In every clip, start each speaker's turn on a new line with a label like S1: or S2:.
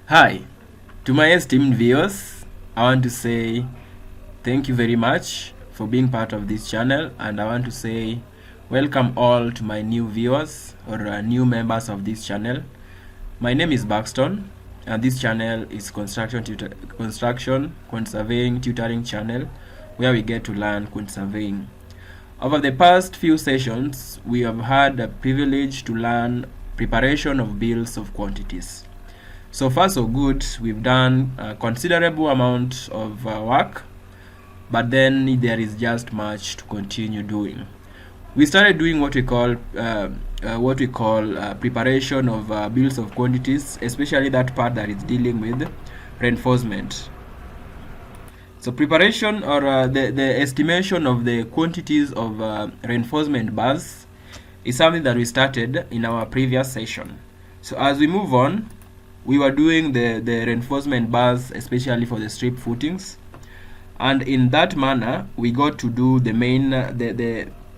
S1: Hi, to my esteemed viewers, I want to say thank you very much for being part of this channel, and I want to say welcome all to my new viewers or new members of this channel. My name is Buxton, and this channel is construction, quant surveying, tutoring channel, where we get to learn quant surveying. Over the past few sessions, we have had the privilege to learn preparation of bills of quantities. So far so good. We've done a considerable amount of work, but then there is just much to continue doing. We started doing what we call preparation of bills of quantities, especially that part that is dealing with reinforcement. So preparation or the estimation of the quantities of reinforcement bars is something that we started in our previous session. So as we move on, we were doing the reinforcement bars, especially for the strip footings, and in that manner we got to do the main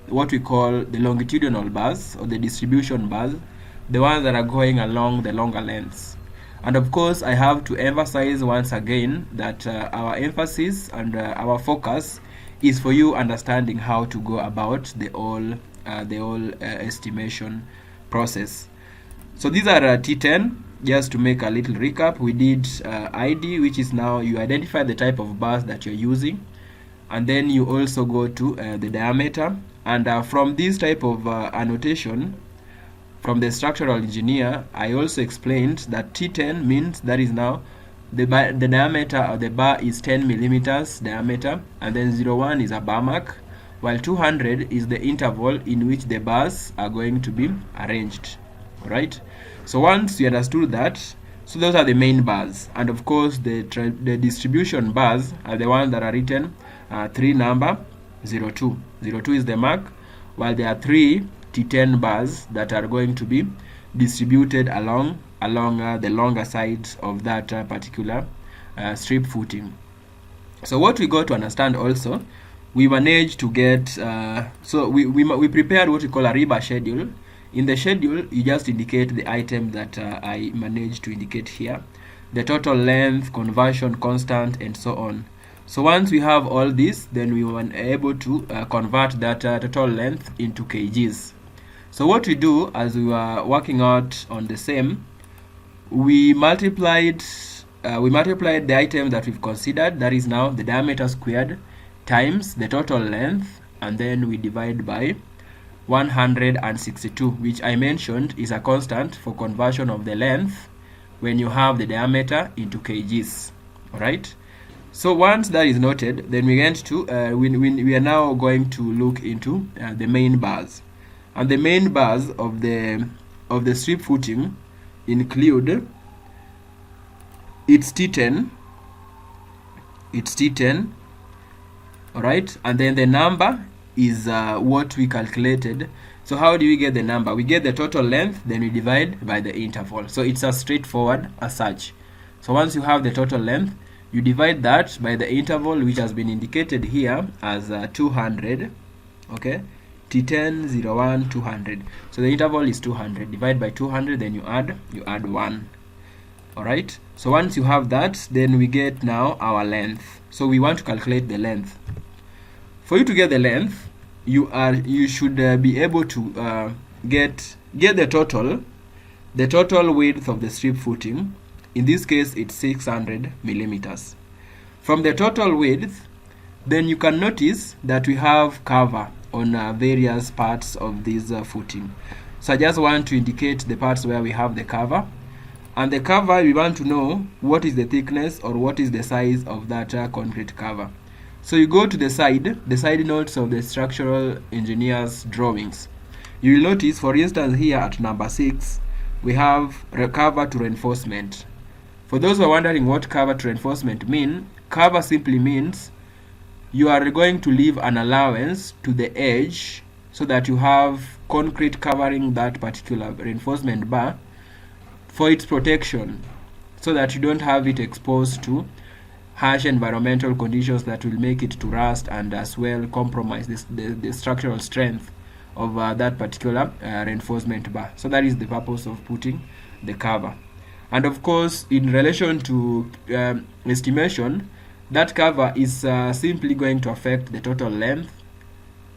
S1: what we call the longitudinal bars or the distribution bars, the ones that are going along the longer lengths. And of course, I have to emphasize once again that our emphasis and our focus is for you understanding how to go about the whole estimation process. So these are T10. Just to make a little recap, we did ID, which is now you identify the type of bars that you're using, and then you also go to the diameter. And from this type of annotation from the structural engineer, I also explained that T10 means that is now the diameter of the bar is 10 millimeters diameter, and then 01 is a bar mark, while 200 is the interval in which the bars are going to be arranged. Right? So once you understood that, so those are the main bars, and of course the distribution bars are the ones that are written 3 number 02. 02 is the mark, while there are 3 T10 bars that are going to be distributed along the longer sides of that particular strip footing. So what we got to understand also, we managed to get so we prepared what we call a Rebar schedule. In the schedule, you just indicate the item that I managed to indicate here, the total length, conversion constant, and so on. So once we have all this, then we were able to convert that total length into kgs. So what we do as we were working out on the same, we multiplied the item that we've considered, that is now the diameter squared times the total length, and then we divide by 162, which I mentioned is a constant for conversion of the length when you have the diameter into kgs. Alright, so once that is noted, then we get to we are now going to look into the main bars, and the main bars of the strip footing include it's T10, alright, and then the number is what we calculated. So how do we get the number? We get the total length, then we divide by the interval. So it's as straightforward as such. So once you have the total length, you divide that by the interval, which has been indicated here as 200. Okay, T10, 01, 200. So the interval is 200. Divide by 200, then you add 1. Alright, so once you have that, then we get now our length. So we want to calculate the length. For you to get the length, you should be able to get the total width of the strip footing. In this case, it's 600 millimeters. From the total width, then you can notice that we have cover on various parts of this footing. So I just want to indicate the parts where we have the cover, and the cover, we want to know what is the thickness or what is the size of that concrete cover. So you go to the side notes of the structural engineer's drawings. You will notice, for instance, here at number 6, we have cover to reinforcement. For those who are wondering what cover to reinforcement mean, cover simply means you are going to leave an allowance to the edge so that you have concrete covering that particular reinforcement bar for its protection, so that you don't have it exposed to harsh environmental conditions that will make it to rust and as well compromise the structural strength of that particular reinforcement bar. So that is the purpose of putting the cover. And of course, in relation to estimation, that cover is simply going to affect the total length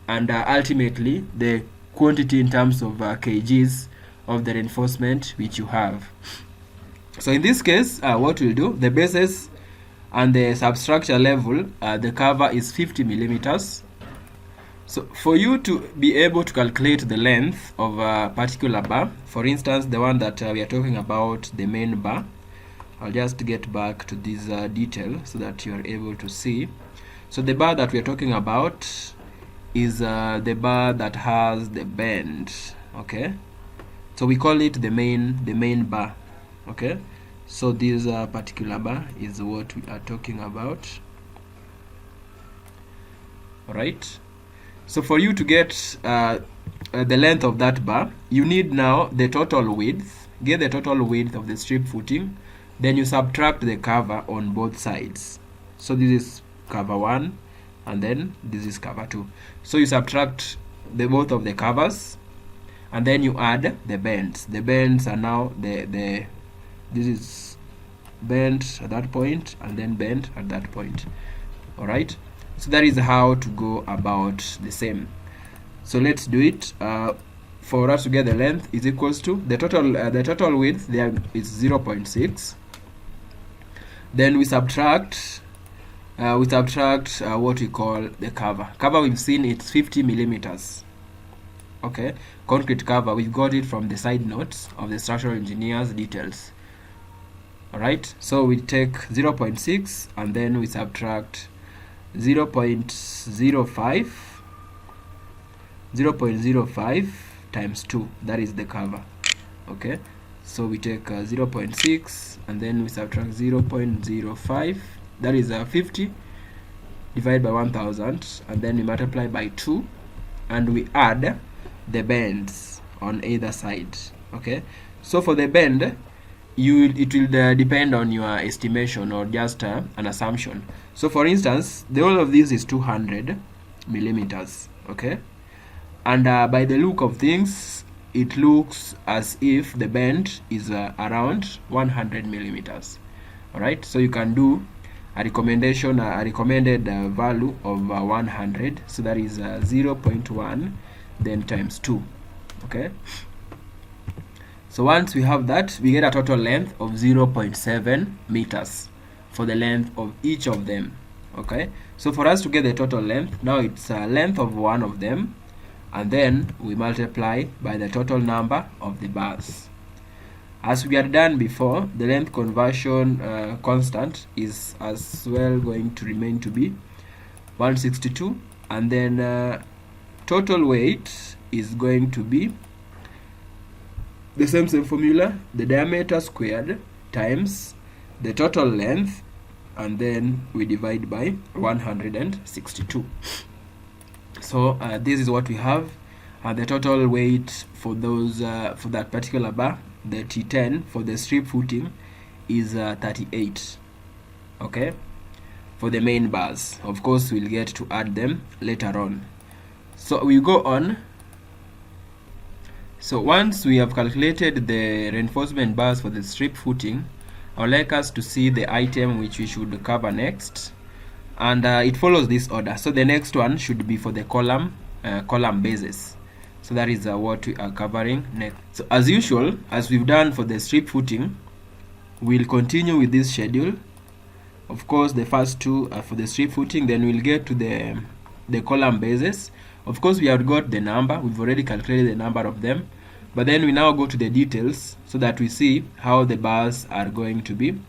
S1: and ultimately the quantity in terms of kgs of the reinforcement which you have. So in this case, what we'll do, the bases and the substructure level, the cover is 50 millimeters. So for you to be able to calculate the length of a particular bar, for instance, the one that we are talking about, the main bar, I'll just get back to this detail so that you are able to see. So the bar that we are talking about is the bar that has the bend, okay? So we call it the main bar, okay? So this particular bar is what we are talking about. All right. So for you to get the length of that bar, you need now the total width. Get the total width of the strip footing, then you subtract the cover on both sides. So this is cover 1 and then this is cover 2. So you subtract the both of the covers and then you add the bends. The bends are now this is bent at that point and then bent at that point. All right. So that is how to go about the same. So let's do it. For us to get the length is equals to the total width there is 0.6. Then we subtract what we call the cover. Cover we've seen it's 50 millimeters. Okay, concrete cover, we've got it from the side notes of the structural engineer's details. All right, so we take 0.6 and then we subtract 0.05 times 2, that is the cover. Okay, so we take 0.6 and then we subtract 0.05, that is 50 divided by 1000, and then we multiply by 2 and we add the bends on either side. Okay, so for the bend it will depend on your estimation or just an assumption. So for instance, the whole of this is 200 millimeters. Okay, and by the look of things it looks as if the bend is around 100 millimeters. All right, so you can do a recommended value of 100, so that is 0.1 then times 2. Okay, so once we have that, we get a total length of 0.7 meters for the length of each of them. Okay, so for us to get the total length, now it's length of one of them, and then we multiply by the total number of the bars. As we had done before, the length conversion constant is as well going to remain to be 162, and then total weight is going to be the same formula, the diameter squared times the total length, and then we divide by 162. So this is what we have. The total weight for those for that particular bar, the E10 for the strip footing, is 38. Okay, for the main bars. Of course, we'll get to add them later on. So we go on. So once we have calculated the reinforcement bars for the strip footing, I would like us to see the item which we should cover next, and it follows this order. So the next one should be for the column bases. So that is what we are covering next. So as usual, as we've done for the strip footing, we'll continue with this schedule. Of course, the first two are for the strip footing, then we'll get to the column bases. Of course, we have got the number, we've already calculated the number of them, but then we now go to the details so that we see how the bars are going to be.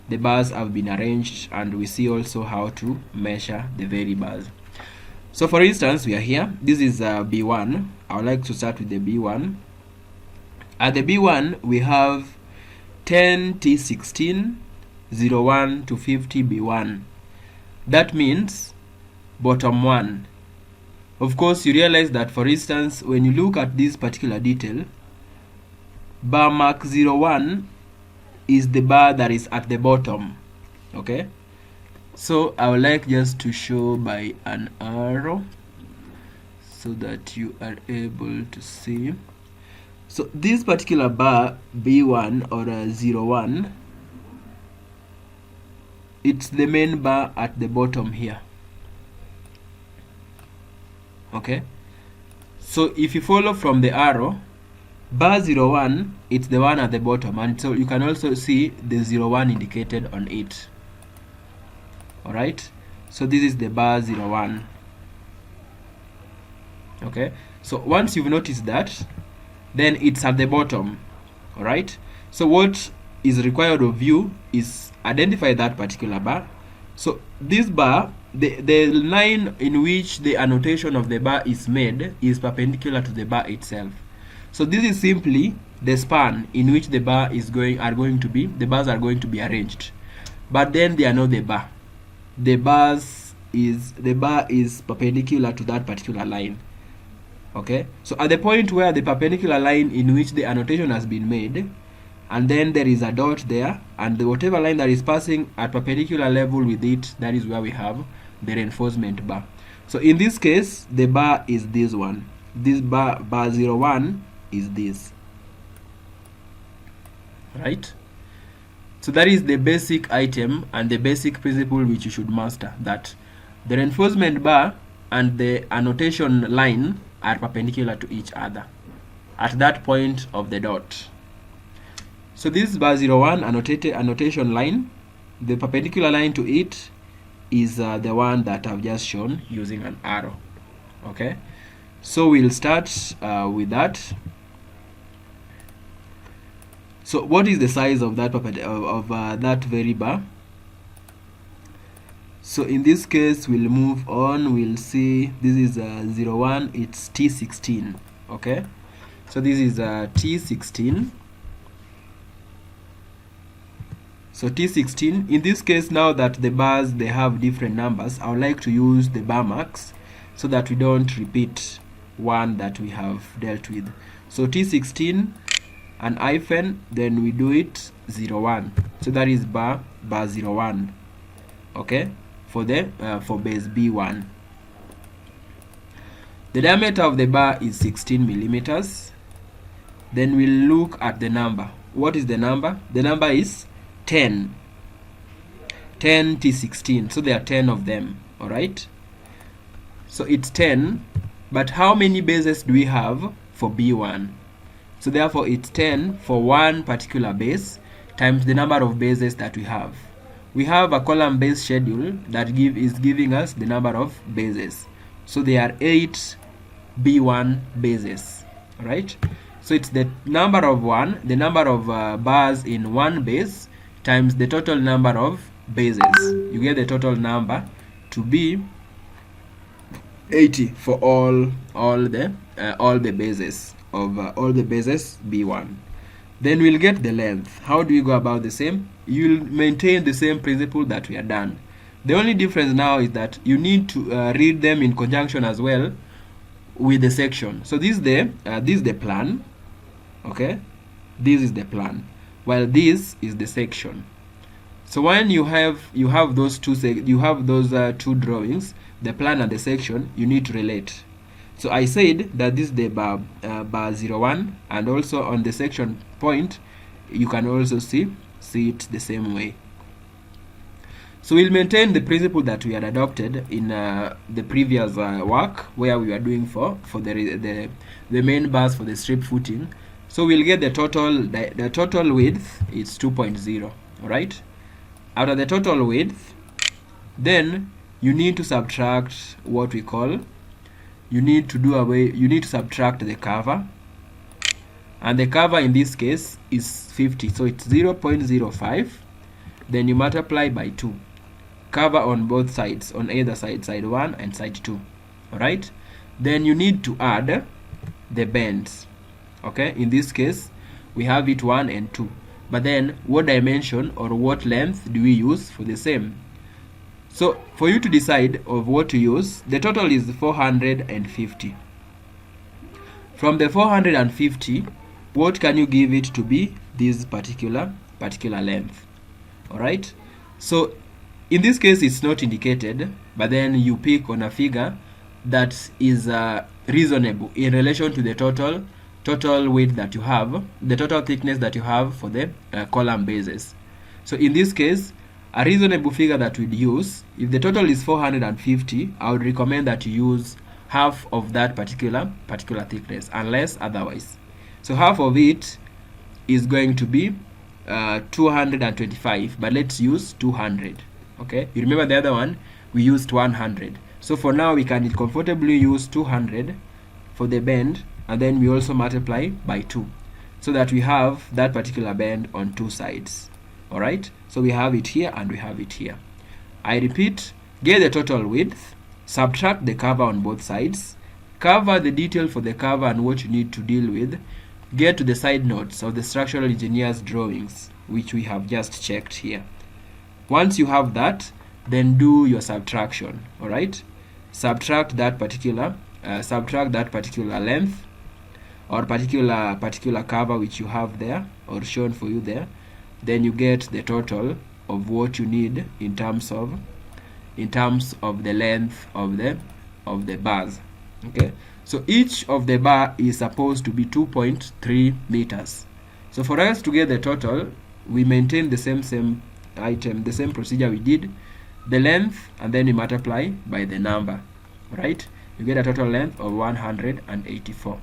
S1: The bars have been arranged, and we see also how to measure the very bars. So for instance, we are here, this is B1. I would like to start with the B1. At the B1, we have 10 T16 01 to 50 B1. That means bottom 1. Of course, you realize that, for instance, when you look at this particular detail, bar mark 01 is the bar that is at the bottom. Okay, so I would like just to show by an arrow so that you are able to see. So this particular bar B1 or 01, it's the main bar at the bottom here. Okay, so if you follow from the arrow, bar 01, it's the one at the bottom, and so you can also see the 01 indicated on it. Alright, so this is the bar 01. Okay, so once you've noticed that, then it's at the bottom. Alright, so what is required of you is identify that particular bar. So this bar, the line in which the annotation of the bar is made is perpendicular to the bar itself. So this is simply the span in which the bar is the bars are going to be arranged. But then they are not the bar. The bar is perpendicular to that particular line. Okay, so at the point where the perpendicular line in which the annotation has been made, and then there is a dot there, and whatever line that is passing at perpendicular level with it, that is where we have the reinforcement bar. So in this case, the bar is this one. This bar 01 is this. Right? So that is the basic item and the basic principle which you should master, that the reinforcement bar and the annotation line are perpendicular to each other at that point of the dot. So this bar 01 annotation line, the perpendicular line to it is the one that I've just shown using an arrow. Okay, so we'll start with that. So what is the size of that that very bar? So in this case, we'll move on. We'll see this is 01. It's T16. Okay, so this is T16. So T16. In this case, now that the bars they have different numbers, I would like to use the bar marks so that we don't repeat one that we have dealt with. So T16. An hyphen, then we do it 01. So that is bar 01. Okay, for base B1. The diameter of the bar is 16 millimeters. Then we'll look at the number. What is the number? The number is 10. 10 T16. So there are 10 of them. All right. So it's 10. But how many bases do we have for B1? So therefore it's 10 for one particular base times the number of bases that we have. We have a column base schedule that is giving us the number of bases. So there are 8 B1 bases. Alright? So it's the number of bars in one base times the total number of bases. You get the total number to be 80 for all the bases of all the bases B1. Then we'll get the length. How do we go about the same? You'll maintain the same principle that we are done. The only difference now is that you need to read them in conjunction as well with the section. So this is the plan. Okay, this is the plan, while this is the section. So when you have those two two drawings, the plan and the section, you need to relate. So I said that this is the bar 01, and also on the section point you can also see it the same way. So we'll maintain the principle that we had adopted in the previous work, where we were doing for the main bars for the strip footing. So we'll get the total width is 2.0. all right. Out of the total width, then you need to subtract what we call, you need to subtract the cover, and the cover in this case is 50, so it's 0.05. Then you multiply by 2. Cover on both sides, on either side, side 1 and side 2. All right. Then you need to add the bends. Okay, in this case we have it 1 and 2, but then what dimension or what length do we use for the same? So for you to decide of what to use, the total is 450. From the 450, what can you give it to be? This particular length. All right. So in this case it's not indicated, but then you pick on a figure that is reasonable in relation to the total total width that you have, the total thickness that you have for the column bases. So in this case, a reasonable figure that we'd use, if the total is 450, I would recommend that you use half of that particular thickness, unless otherwise. So half of it is going to be 225, but let's use 200. Okay, you remember the other one we used 100. So for now we can comfortably use 200 for the bend, and then we also multiply by 2, so that we have that particular bend on two sides. All right, so we have it here and we have it here. I repeat, get the total width, subtract the cover on both sides, cover the detail for the cover and what you need to deal with, get to the side notes of the structural engineer's drawings, which we have just checked here. Once you have that, then do your subtraction. All right, subtract that particular length or particular cover which you have there or shown for you there. Then you get the total of what you need in terms of the length of the bars. Okay, so each of the bar is supposed to be 2.3 meters. So for us to get the total, we maintain the same item, the same procedure we did, the length, and then you multiply by the number. Right, you get a total length of 184.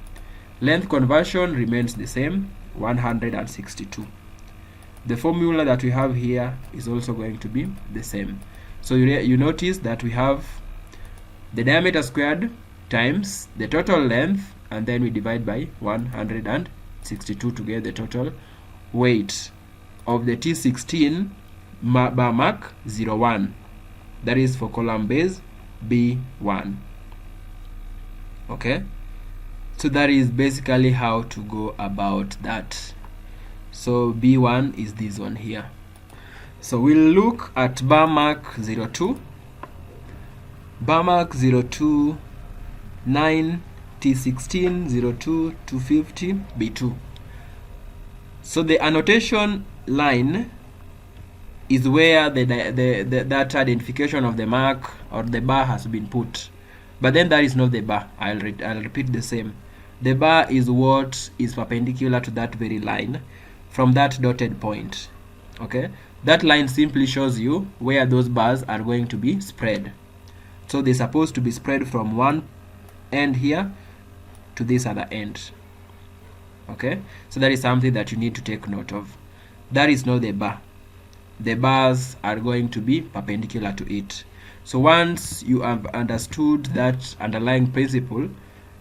S1: Length conversion remains the same, 162. The formula that we have here is also going to be the same. So you notice that we have the diameter squared times the total length, and then we divide by 162 to get the total weight of the T16 bar mark 01. That is for column base B1. Okay, so that is basically how to go about that. So B1 is this one here. So we'll look at bar mark 02, bar mark 02, 9, T16, 02, 250, B2. So the annotation line is where that identification of the mark or the bar has been put. But then that is not the bar. I'll repeat the same. The bar is what is perpendicular to that very line from that dotted point. Okay, that line simply shows you where those bars are going to be spread. So they're supposed to be spread from one end here to this other end. Okay, so that is something that you need to take note of. That is not the bar. The bars are going to be perpendicular to it. So once you have understood that underlying principle,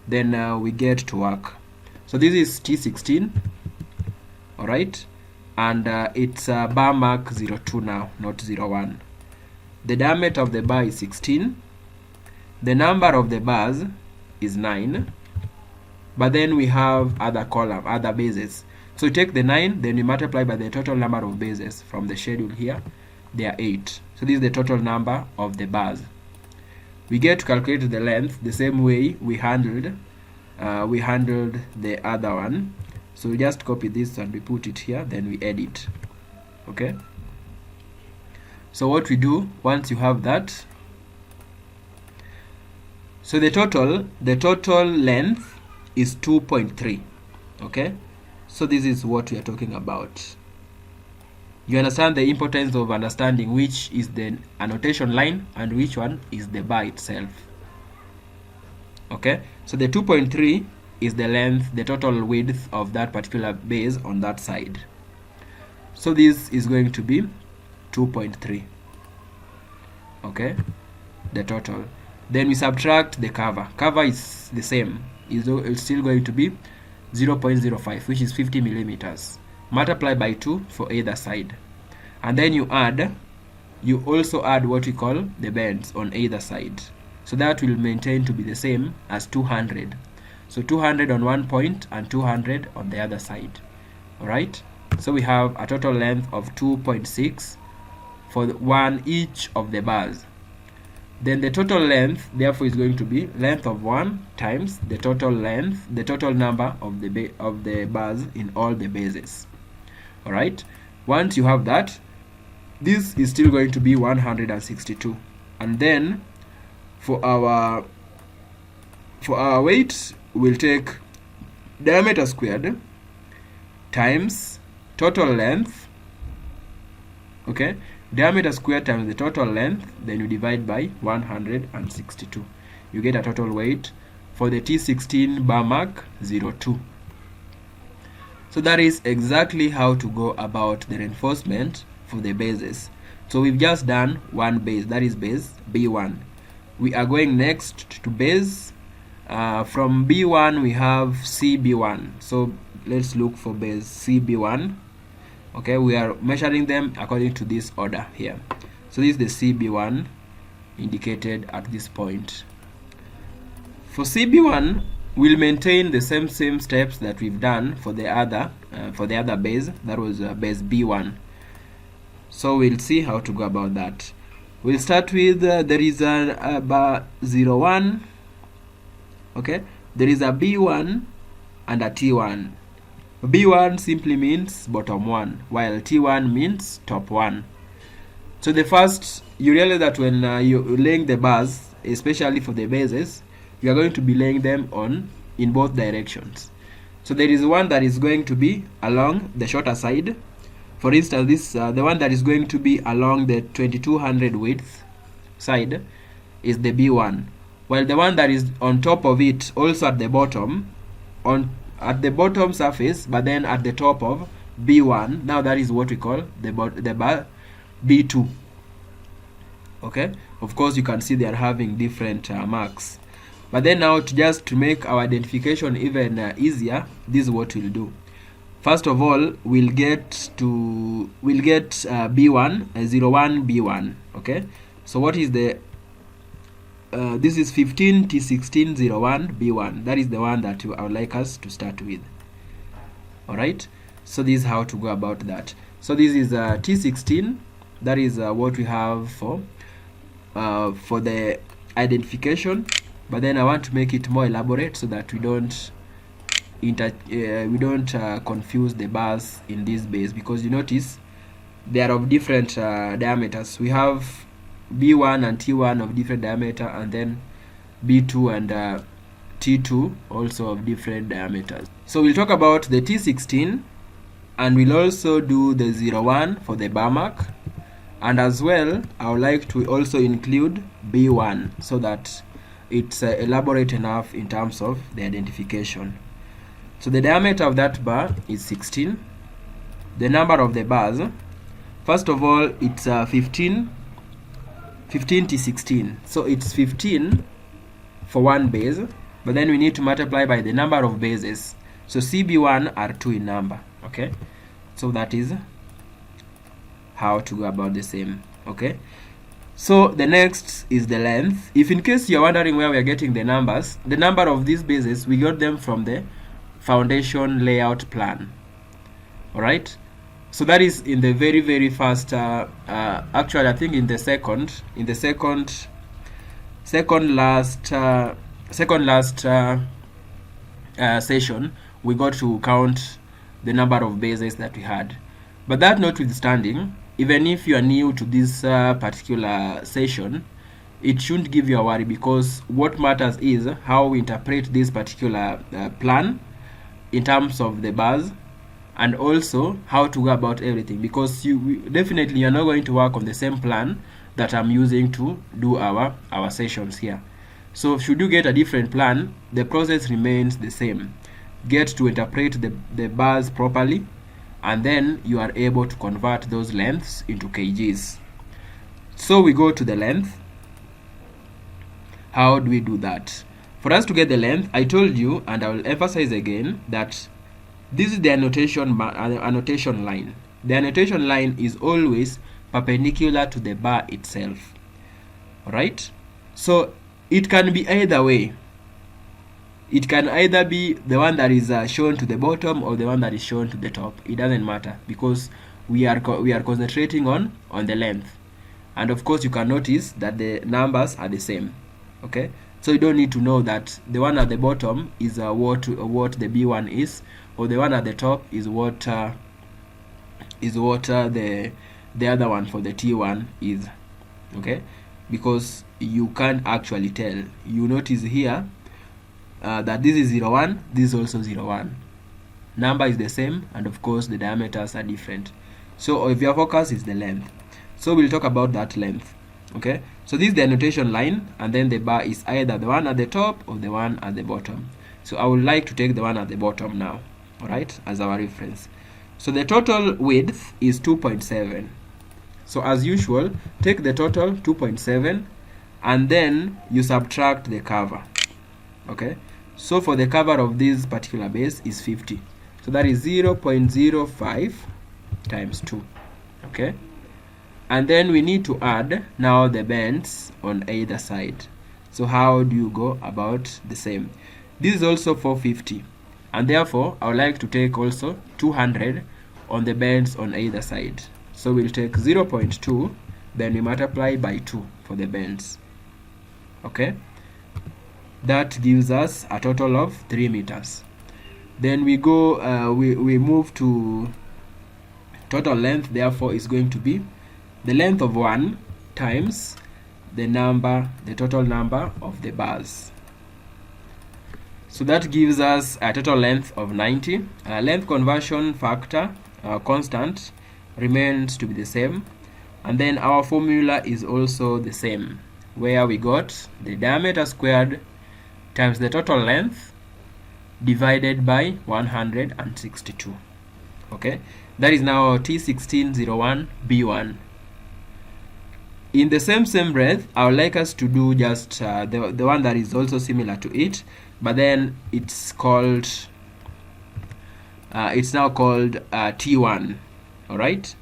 S1: then we get to work. So this is T16, all right, and it's bar mark 02 now, not 01. The diameter of the bar is 16. The number of the bars is 9, but then we have other bases. So you take the 9, then you multiply by the total number of bases from the schedule here. There are 8. So this is the total number of the bars. We get to calculate the length the same way we handled the other one. So we just copy this and we put it here, then we edit. Okay, so what we do once you have that, so the total length is 2.3. okay, so this is what we are talking about. You understand the importance of understanding which is the annotation line and which one is the bar itself. Okay, so the 2.3 is the length, the total width of that particular base on that side. So this is going to be 2.3. okay, the total. Then we subtract the cover. Cover is the same. It's still going to be 0.05, which is 50 millimeters. Multiply by 2 for either side. And then you also add what we call the bends on either side. So that will maintain to be the same as 200. So 200 on one point and 200 on the other side. Alright? So we have a total length of 2.6 for one each of the bars. Then the total length therefore is going to be length of 1 times the total length, the total number of the bars in all the bases. Alright? Once you have that, this is still going to be 162. And then for our weight, we'll take diameter squared times total length, okay, diameter squared times the total length, then you divide by 162. You get a total weight for the T16 bar mark 02. So that is exactly how to go about the reinforcement for the bases. So we've just done one base, that is base B1. We are going next to base. From B1 we have CB1. So let's look for base CB1. Okay, we are measuring them according to this order here. So this is the CB1 indicated at this point. For CB1, we'll maintain the same steps that we've done for the other base, that was base B1. So we'll see how to go about that. We'll start with there is a bar 01. Okay, there is a B1 and a T1. B1 simply means bottom one, while T1 means top one. So the first, you realize that when you're laying the bars, especially for the bases, you are going to be laying them in both directions. So there is one that is going to be along the shorter side. For instance, this the one that is going to be along the 2200 width side is the B1, while the one that is on top of it, also at the bottom, at the bottom surface, but then at the top of B1, now that is what we call the bar B2. Okay, of course you can see they are having different marks. But then now, to make our identification even easier, this is what we'll do. First of all, we'll get B1 01 B1. Okay, so what is the this is 15 T16 01 B1. That is the one that I would like us to start with. All right, so this is how to go about that. So this is T16. That is what we have for the identification. But then I want to make it more elaborate so that we don't confuse the bars in this base, because you notice they are of different diameters. We have B1 and T1 of different diameter, and then B2 and T2 also of different diameters. So we'll talk about the T16, and we'll also do the 01 for the bar mark, and as well I would like to also include B1 so that it's elaborate enough in terms of the identification. So the diameter of that bar is 16. The number of the bars, first of all, it's 15 to 16. So it's 15 for one base, but then we need to multiply by the number of bases. So CB1 are 2 in number. Okay, so that is how to go about the same. Okay, so the next is the length. If in case you're wondering where we are getting the numbers, the number of these bases, we got them from the foundation layout plan. All right, so that is in the very first actually I think in the second last session we got to count the number of bases that we had. But that notwithstanding, even if you are new to this particular session, it shouldn't give you a worry, because what matters is how we interpret this particular plan in terms of the bars, and also how to go about everything, because you definitely are not going to work on the same plan that I'm using to do our sessions here. So should you get a different plan, the process remains the same. Get to interpret the bars properly, and then you are able to convert those lengths into kgs. So we go to the length. How do we do that? For us to get the length, I told you, and I will emphasize again, that this is the annotation line. The annotation line is always perpendicular to the bar itself. Alright? So it can be either way. It can either be the one that is shown to the bottom or the one that is shown to the top. It doesn't matter, because we are concentrating on the length. And of course you can notice that the numbers are the same. Okay, so you don't need to know that the one at the bottom is what the B1 is, or the one at the top is what the other one for the T1 is. Okay, because you can't actually tell. You notice here that this is 0, 1, this is also 0, 1. Number is the same, and of course the diameters are different. So if your focus is the length, so we'll talk about that length. Okay, so this is the annotation line, and then the bar is either the one at the top or the one at the bottom. So I would like to take the one at the bottom now, all right, as our reference. So the total width is 2.7. So as usual, take the total 2.7 and then you subtract the cover. Okay, so for the cover of this particular base is 50. So that is 0.05 times 2. Okay, and then we need to add now the bends on either side. So how do you go about the same? This is also 450, and therefore I would like to take also 200 on the bends on either side. So we'll take 0.2, then we multiply by 2 for the bends. Okay, that gives us a total of 3 meters. Then we go, we move to total length. Therefore is going to be the length of 1 times the total number of the bars. So that gives us a total length of 90. Length conversion factor constant remains to be the same, and then our formula is also the same, where we got the diameter squared times the total length divided by 162. Okay, that is now T1601B1. In the same breath, I would like us to do just the one that is also similar to it, but then it's called it's now called T1. All right,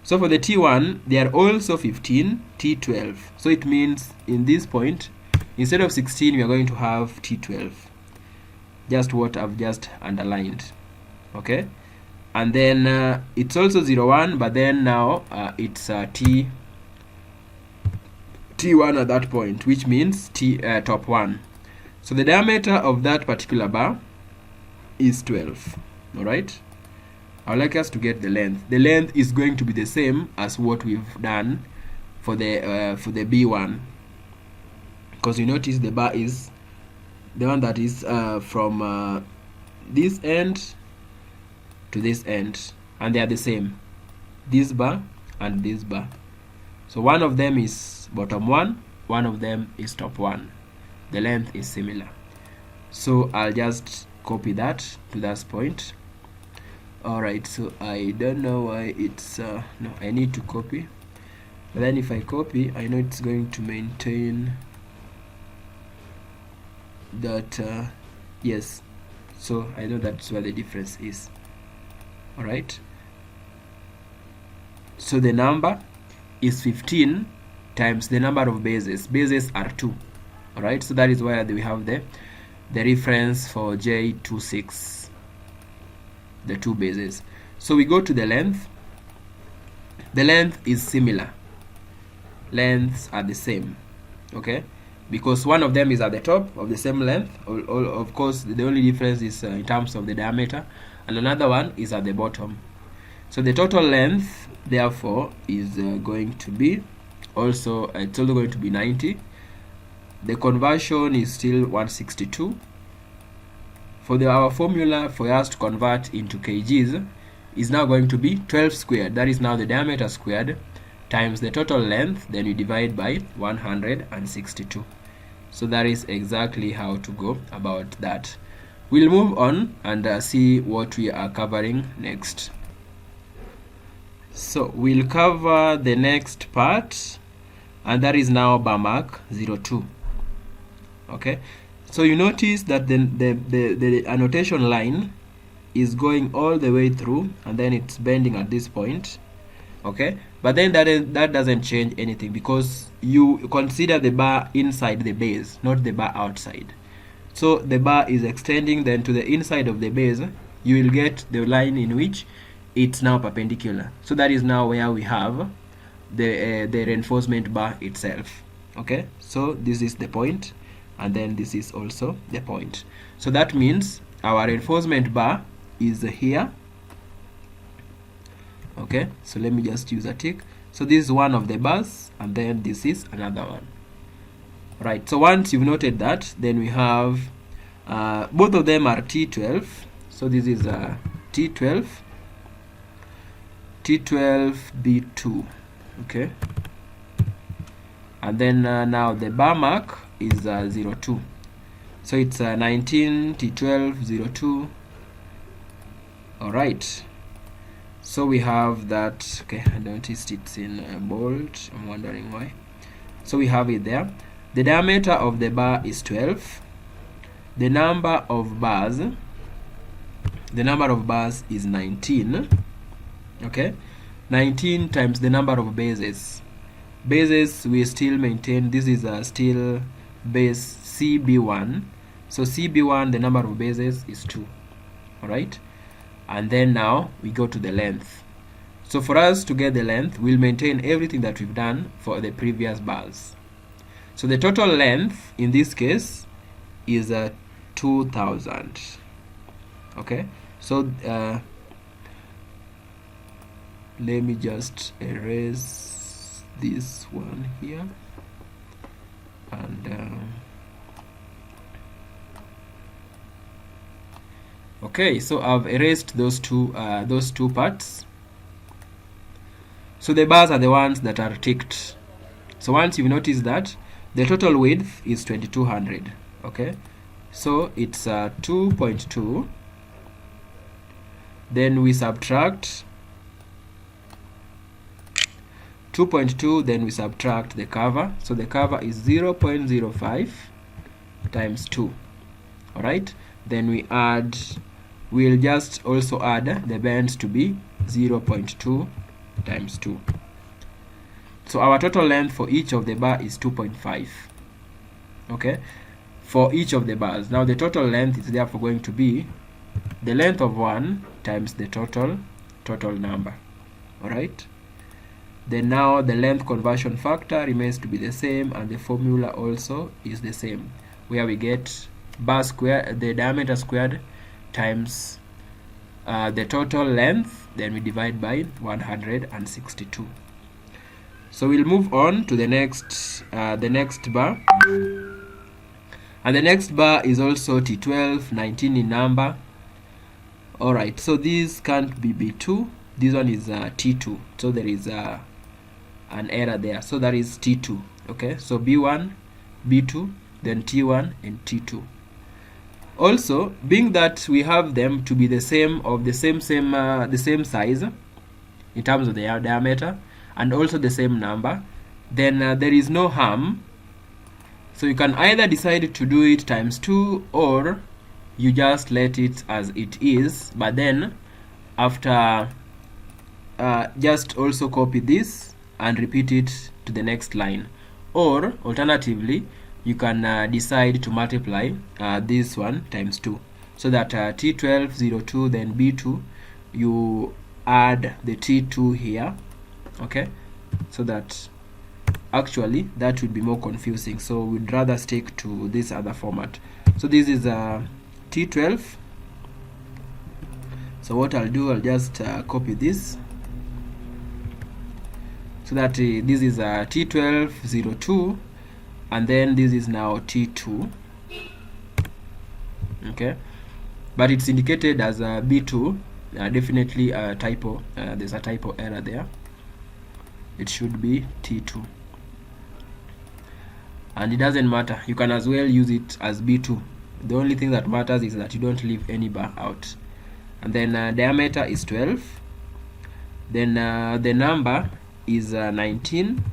S1: so for the T1 they are also 15, T12. So it means in this point, instead of 16 we are going to have T12, just what I've just underlined. Okay, and then it's also 01, but then now it's T1 at that point, which means top 1. So the diameter of that particular bar is 12. All right, I would like us to get the length. The length is going to be the same as what we've done for the B1, because you notice the bar is the one that is from this end to this end, and they are the same, this bar and this bar. So one of them is bottom 1, one of them is top 1. The length is similar. So I'll just copy that to that point. Alright, so I don't know why it's no, I need to copy, but then if I copy, I know it's going to maintain that yes, so I know that's where the difference is. Alright, so the number is 15 times the number of bases. Bases are 2. Alright, so that is where we have the reference for J26, the 2 bases. So we go to the length. The length is similar, lengths are the same. Okay, because one of them is at the top of the same length. Of course the only difference is in terms of the diameter, and another one is at the bottom. So the total length therefore is going to be also, it's also going to be 90. The conversion is still 162. For our formula for us to convert into kgs is now going to be 12 squared. That is now the diameter squared times the total length, then you divide by 162. So that is exactly how to go about that. We'll move on and see what we are covering next. So we'll cover the next part, and that is now bar mark 02. Okay, so you notice that the annotation line is going all the way through, and then it's bending at this point. Okay, but then that doesn't change anything, because you consider the bar inside the base, not the bar outside. So the bar is extending then to the inside of the base. You will get the line in which it's now perpendicular. So that is now where we have the reinforcement bar itself. Okay, so this is the point, and then this is also the point. So that means our reinforcement bar is here. Okay, so let me just use a tick. So this is one of the bars, and then this is another one. Right, so once you've noted that, then we have Both of them are T12. So this is T12 B2. Okay, and then now the bar mark is 02. So it's 19 T12 02. All right. So we have that. Okay, I noticed it's in bold. I'm wondering why. So we have it there. The diameter of the bar is 12. The number of bars is 19. Okay, 19 times the number of bases. Bases we still maintain. This is still base CB1. So CB1, the number of bases is 2. All right. And then now we go to the length. So for us to get the length, we'll maintain everything that we've done for the previous bars. So the total length in this case is 2000. Okay, so let me just erase this one here, and okay, so I've erased those two parts. So the bars are the ones that are ticked. So once you've noticed that the total width is 2200. Okay, so it's 2.2. Then we subtract 2.2, then we subtract the cover. So the cover is 0.05 times 2. All right, then we'll just also add the bends to be 0.2 times 2. So our total length for each of the bar is 2.5. Okay, for each of the bars. Now the total length is therefore going to be the length of one times the total number. All right, then now the length conversion factor remains to be the same, and the formula also is the same, where we get bar squared, the diameter squared, times the total length, then we divide by 162. So we'll move on to the next bar, and the next bar is also T12, 19 in number. All right, so this can't be B2. This one is T2. So there is an error there. So that is T2. Okay, so B1, B2, then T1 and T2. Also, being that we have them to be the same size in terms of their diameter and also the same number, then there is no harm. So you can either decide to do it times 2, or you just let it as it is, but then after just also copy this and repeat it to the next line. Or alternatively, you can decide to multiply this one times 2, so that T12 02, then B2, you add the T2 here. Okay, so that actually that would be more confusing, so we'd rather stick to this other format. So this is T12. So what I'll do, I'll just copy this, so that this is T12 02, and then this is now T2. Okay, but it's indicated as B2. Definitely a typo. There's a typo error there. It should be T2, and it doesn't matter. You can as well use it as B2. The only thing that matters is that you don't leave any bar out. And then diameter is 12. Then the number is 19.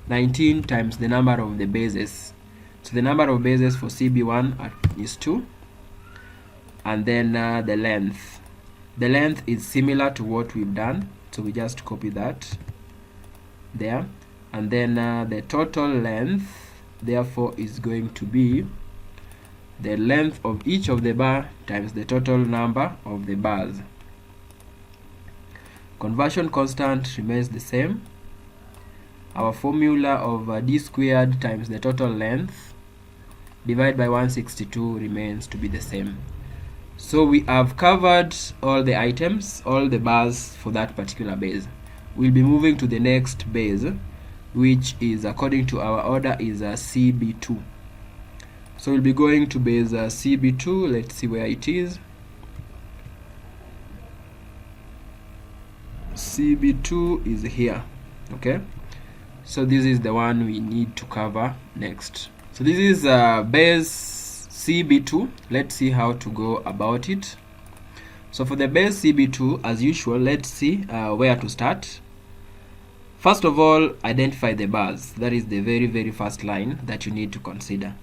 S1: 19 times the number of the bases. So the number of bases for CB1 is 2. And then the length. The length is similar to what we've done, so we just copy that there. And then the total length therefore is going to be the length of each of the bar times the total number of the bars. Conversion constant remains the same. Our formula of d squared times the total length divided by 162 remains to be the same. So we have covered all the items, all the bars for that particular base. We'll be moving to the next base, which is, according to our order, is CB2. So we'll be going to base CB2. Let's see where it is. CB2 is here. Okay, so this is the one we need to cover next. So this is base CB2. Let's see how to go about it. So for the base CB2, as usual, let's see where to start. First of all, identify the bars. That is the very first line that you need to consider.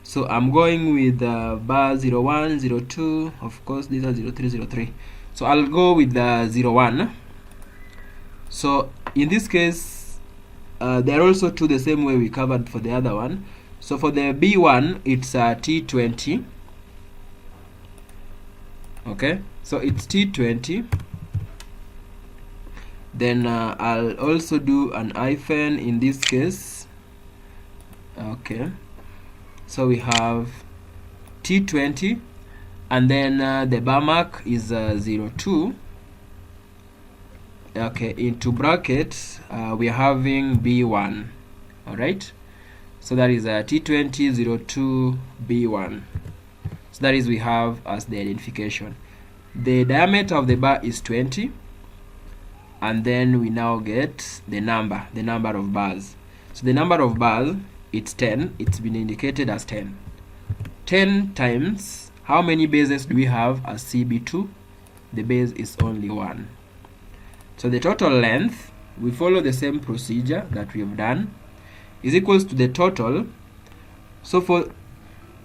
S1: So I'm going with bar 01, 02, of course these are 03, 03. So I'll go with the 01. So in this case, there are also two the same way we covered for the other one. So for the B1, it's T20. Okay, so it's T20. Then I'll also do an hyphen in this case. Okay, so we have T20, and then the bar mark is 02. Okay, into brackets we're having B1. All right, so that is T20 02 B1. So that is we have as the identification. The diameter of the bar is 20, and then we now get the number of bars. So the number of bars, it's 10. It's been indicated as 10. 10 times, how many bases do we have as CB2? The base is only 1. So the total length, we follow the same procedure that we have done, is equals to the total. So for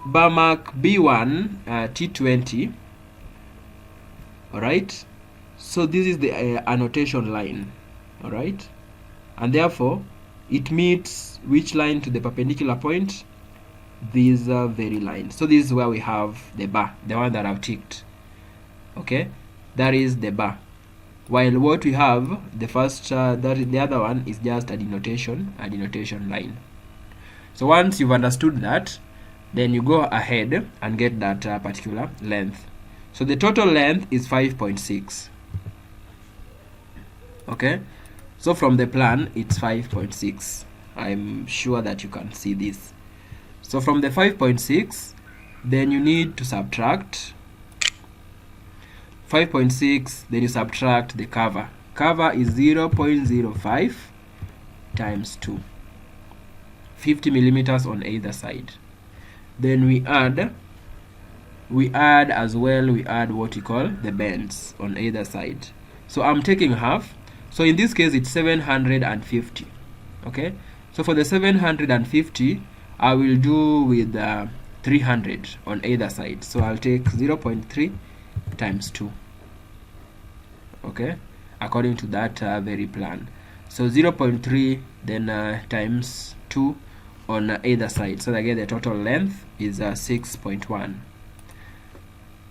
S1: bar mark B1 T20, alright, so this is the annotation line, alright, and therefore it meets which line to the perpendicular point? These very lines. So this is where we have the bar, the one that I've ticked. Okay, that is the bar. While what we have, the first, the other one is just a denotation line. So once you've understood that, then you go ahead and get that particular length. So the total length is 5.6. Okay, so from the plan it's 5.6. I'm sure that you can see this. So from the 5.6, then you need to subtract 5.6, then you subtract the cover. Cover is 0.05 times 2. 50 millimeters on either side. Then we add as well, we add what we call the bends on either side. So I'm taking half. So in this case, it's 750. Okay, so for the 750, I will do with 300 on either side. So I'll take 0.3 times 2. Okay, according to that very plan. So 0.3 then times 2 on either side. So again, the total length is 6.1.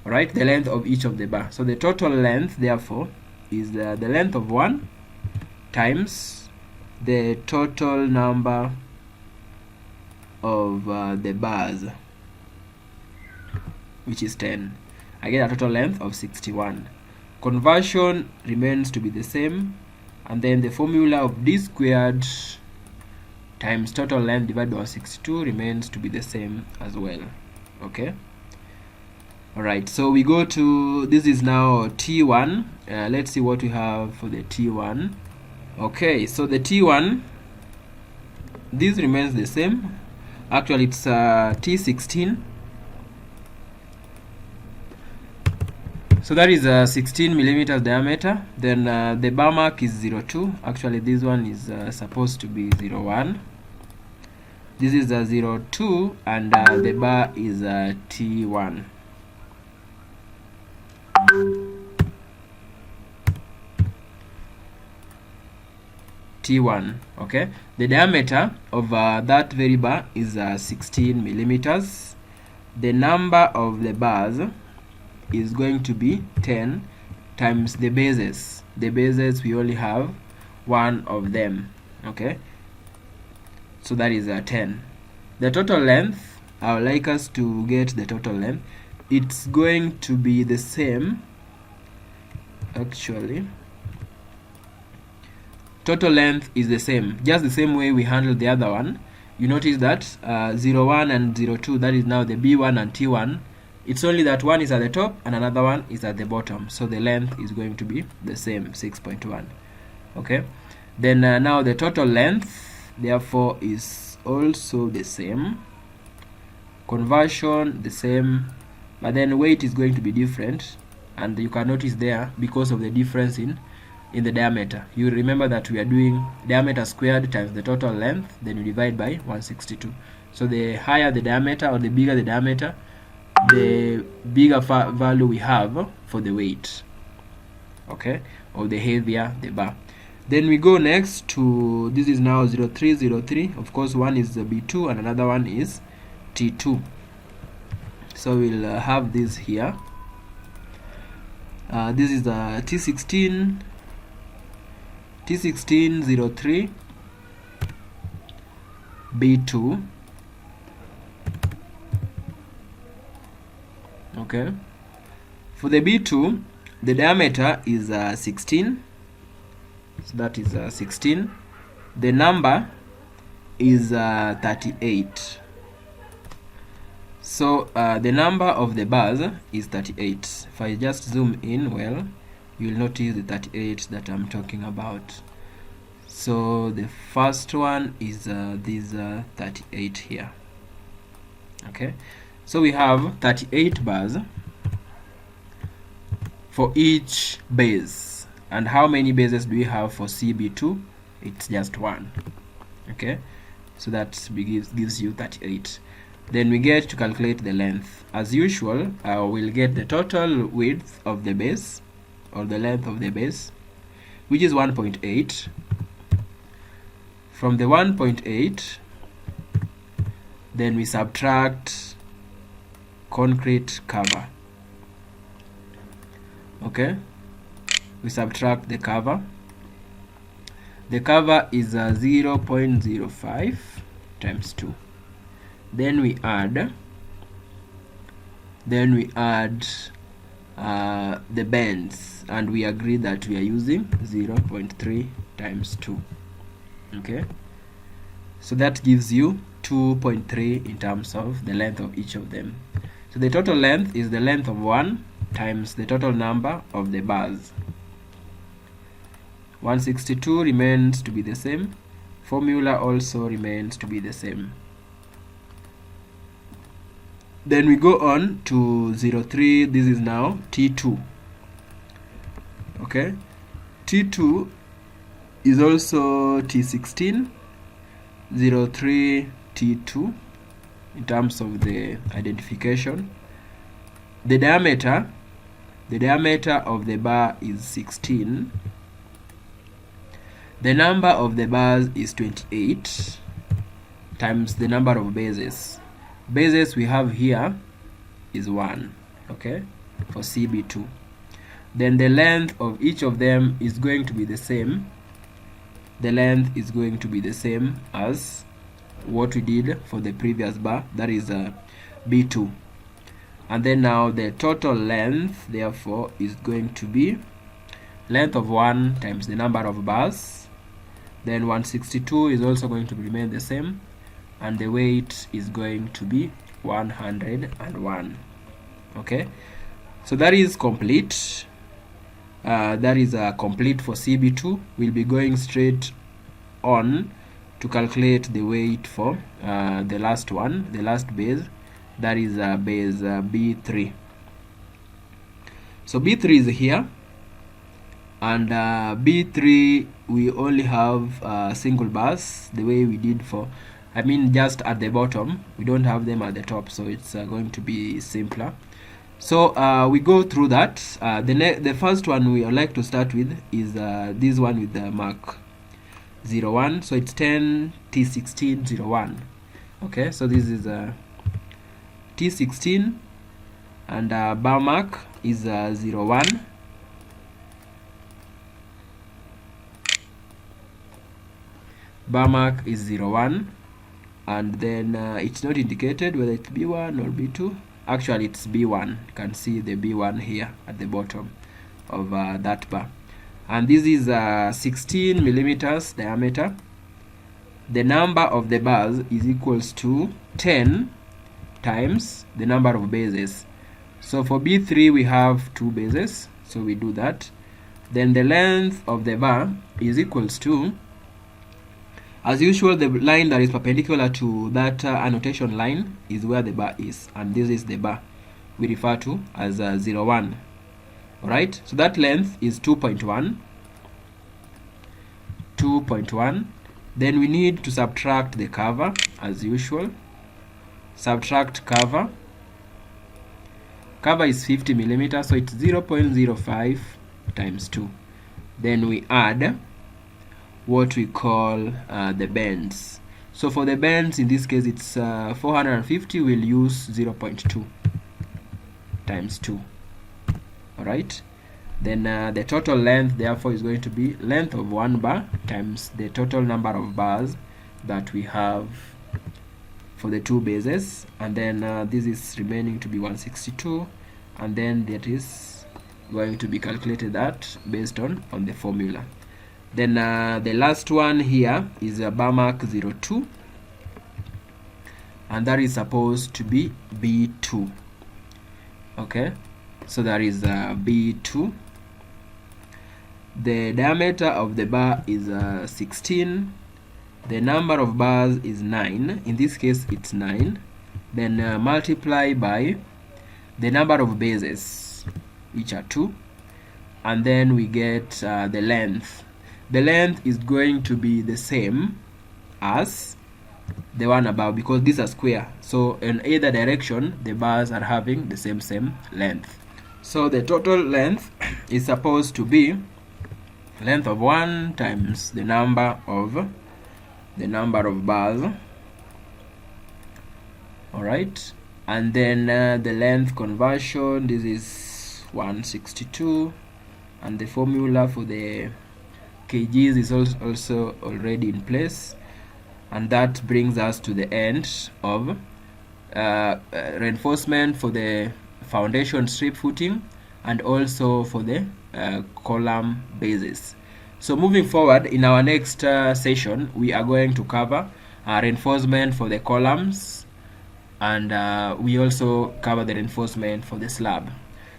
S1: Alright, the length of each of the bar. So the total length, therefore, is the length of 1 times the total number of the bars, which is 10. I get a total length of 61. Conversion remains to be the same, and then the formula of d squared times total length divided by 62 remains to be the same as well. Okay, alright, so we go to, this is now T1. Let's see what we have for the T1. Okay, so the T1, this remains the same. Actually, it's T16. So that is 16 millimeters diameter. Then the bar mark is 02. Actually, this one is supposed to be 01. This is 02, and the bar is T1. T1. Okay, the diameter of that very bar is 16 millimeters. The number of the bars is going to be 10 times the bases. The bases, we only have one of them. Okay, so that is 10. The total length, I would like us to get the total length. It's going to be the same. Actually, total length is the same, just the same way we handled the other one. you notice that 01 and 02, that is now the B1 and T1. It's only that one is at the top and another one is at the bottom, so the length is going to be the same, 6.1. Okay, then now the total length therefore is also the same, conversion the same, but then weight is going to be different, and you can notice there because of the difference in the diameter. You remember that we are doing diameter squared times the total length, then you divide by 162. So the higher the diameter, or the bigger the diameter, the bigger value we have for the weight, okay, or the heavier the bar. Then we go next to, this is now 0303. Of course, one is the B2 and another one is T2. So we'll have this here. This is the T1603 B2. Okay, for the B2, the diameter is 16, so that is 16. The number is 38. So the number of the bars is 38. If I just zoom in, well, you'll notice the 38 that I'm talking about. So the first one is this 38 here. Okay, so we have 38 bars for each base. And how many bases do we have for CB2? It's just one. Okay, so that gives you 38. Then we get to calculate the length. As usual, we'll get the total width of the base, or the length of the base, which is 1.8. From the 1.8, then we subtract concrete cover. Okay, we subtract the cover. The cover is 0.05 times 2. Then we add the bends, and we agree that we are using 0.3 times 2. Okay, so that gives you 2.3 in terms of the length of each of them. So the total length is the length of one times the total number of the bars. 162 remains to be the same. Formula also remains to be the same. Then we go on to 03. This is now T2. Okay, T2 is also T16 03 T2 in terms of the identification. The diameter of the bar is 16. The number of the bars is 28 times the number of bases. Bases we have here is 1, okay, for CB2. Then the length of each of them is going to be the same. The length is going to be the same as what we did for the previous bar, that is B2. And then now the total length therefore is going to be length of 1 times the number of bars. Then 162 is also going to remain the same, and the weight is going to be 101. Okay, so that is complete. That is complete for CB2. We'll be going straight on to calculate the weight for the last one, the last base, that is base B3. So B3 is here, and B3 we only have single bars, the way we did for, I mean just at the bottom. We don't have them at the top, so it's going to be simpler. So we go through that. The first one we would like to start with is this one with the mark 01. So it's 10 T16 01. Okay, so this is T16, and bar mark is 01. Bar mark is 01, and then it's not indicated whether it's B1 or B2. Actually it's B1. You can see the B1 here at the bottom of that bar. And this is 16 millimeters diameter, the number of the bars is equals to 10 times the number of bases. So for B3 we have 2 bases, so we do that. Then the length of the bar is equals to, as usual, the line that is perpendicular to that annotation line is where the bar is, and this is the bar we refer to as 0, 1. Alright, so that length is 2.1. Then we need to subtract the cover as usual. Subtract cover. Cover is 50 millimeters, so it's 0.05 times 2. Then we add what we call the bends. So for the bends, in this case it's 450. We'll use 0.2 times 2. Alright, then the total length therefore is going to be length of 1 bar times the total number of bars that we have for the 2 bases, and then this is remaining to be 162, and then that is going to be calculated that based on the formula. Then the last one here is a bar mark 02, and that is supposed to be B2. Okay, so that is B2. The diameter of the bar is 16. The number of bars is 9. In this case it's 9. Then multiply by the number of bases, which are 2, and then we get the length. The length is going to be the same as the one above because these are square, so in either direction the bars are having the same length. So the total length is supposed to be length of 1 times the number of bars. Alright, and then the length conversion, this is 162, and the formula for the kgs is also already in place, and that brings us to the end of reinforcement for the foundation strip footing and also for the column bases. So moving forward, in our next session we are going to cover reinforcement for the columns, and we also cover the reinforcement for the slab.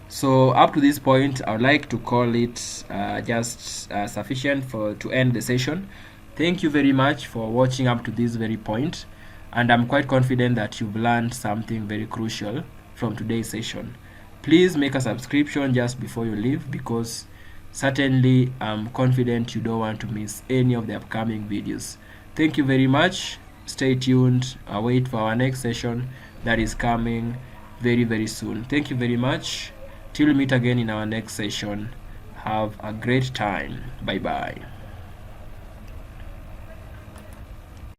S1: So up to this point I would like to call it just sufficient to end the session. Thank you very much for watching up to this very point, and I'm quite confident that you've learned something very crucial from today's session. Please make a subscription just before you leave, because certainly I'm confident you don't want to miss any of the upcoming videos. Thank you very much. Stay tuned. I'll wait for our next session that is coming very soon. Thank you very much. Till we meet again in our next session, have a great time. Bye bye.